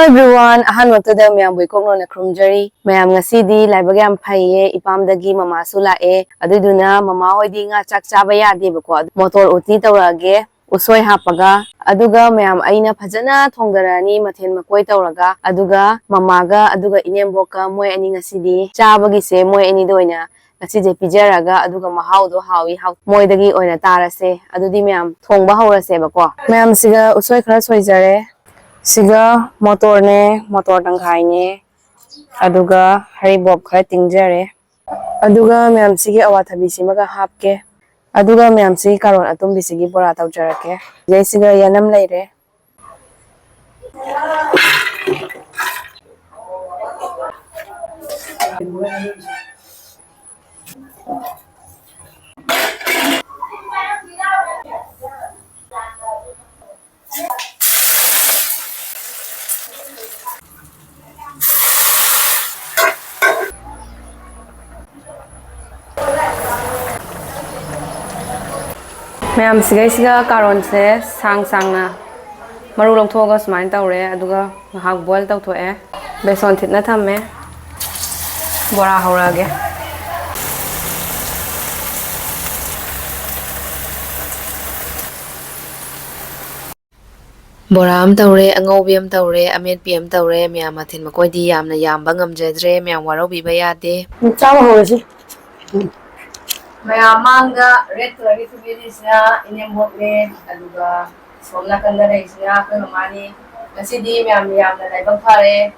everyone, ahan waktuda mayam boykokno na krumjari mayam ngasidi laibag yam phaiye ipamdagi mama su lae aduduna mama hoidi nga chak chaba yade bako motor uti tawrage usoi hapaga aduga mayam aina phajana thongdarani mathen makoi tawraga aduga mamaga aduga inemboka moi ani ngasidi chabagi se moi ani doina ngasije pijaraga aduga mahaudo hawi haw moidagi oina tarase adudi mayam thongba hawrase bako mayam siga usoi khara soijare siga motor ne motor tangkhai ne aduga haribob khara tingjare aduga mayam sigi awathabi simaga hapke aduga mayam sigi karon atumbi sigi bora tawjarake leisiga yanam leire mayam siga karon se sang maru longthoga smain tawre aduga ngahak boil tawthoe beson thitna thamme bora haurage bora am tawre angobi am tawre amet pi am tawre mayam athin makoi di yamna yamba ngamjadre mayam warobi ba yade chaba hawasi mayam manga red color ki subidisna inembo red aduga somna kandara isna ko mani ngasidi mayam yamna laibang phare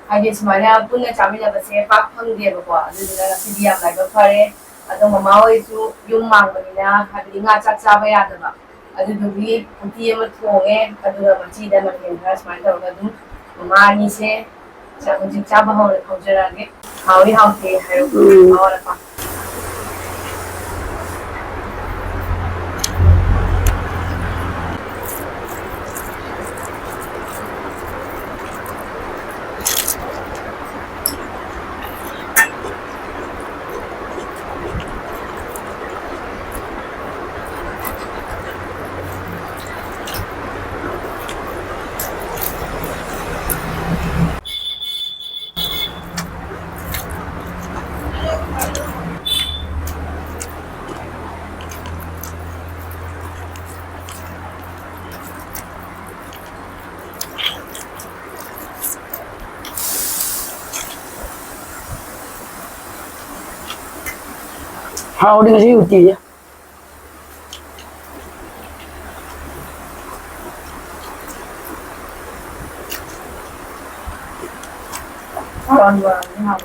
hage smana punna chamila base pak phangde bako aduduna ngasidi yam laibang phare ado mama hoisu yum mangbadina hadi nga chak chaba yadaba adudugi anti ama thonge aduga machi da mathen khara smana tawga dum mama ni se chaba hawjarage hawi hawte hayo hawala pa how do you uti ya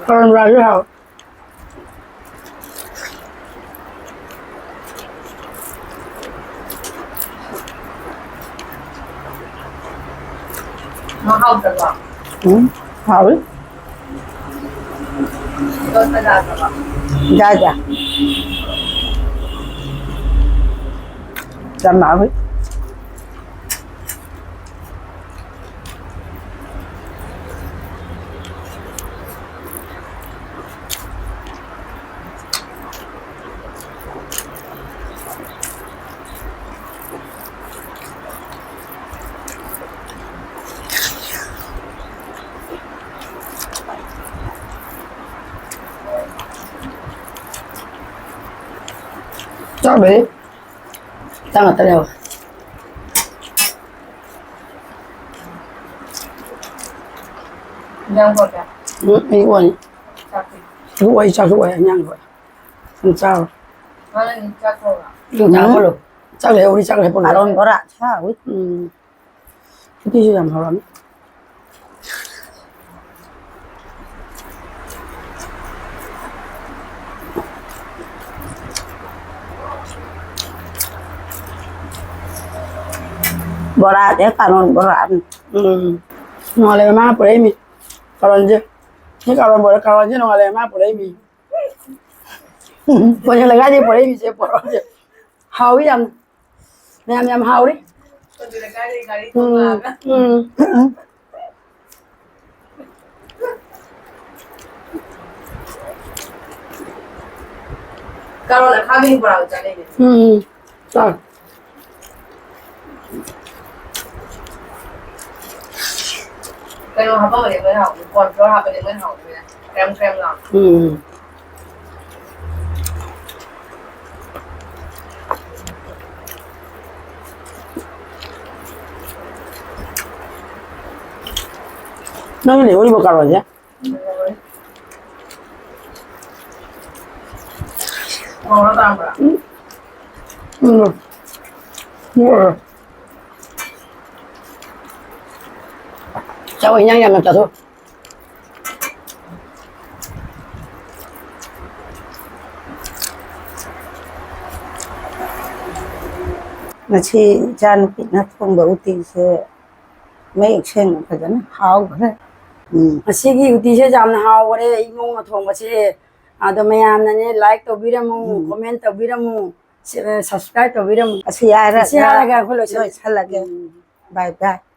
karon ra ya how mahau tawga how do tada tawga ja ma với cho bé tăng ở tay đâu yang boda ý quay tapi cứ quay sao cứ quay nhanh vậy làm sao mana ni chakro chẳng có chắc là đi chắc là bọn Karon bora sao cái gì làm hao lắm bora dia karon bora nó lại má por ahí mi karon chứ ni karon bora karon chứ nó lại má por ahí mi pues la calle por ahí mi se por ahí hao ý em hao đi gari tawga karon la kami bora chale sao 그리고 한 번은 이걸 하고 건조를 하고 이걸 하고 그냥 크렘 나. 너는 내 우리 뭐 가로지? 어, 나도 안 보라. 뭐? 자고 인양이 하면 따서. Ngachi jan pit na thong ba uti se mấy chen ka jan hao ba 시기 우티세 잠나 하오래 이몽 통과시 아도 매암나네 라이크 또 비라무 코멘트 또 비라무 서브스크라이브 또 비라무 asi ya ra 시아라가 홀로 chal lage bye bye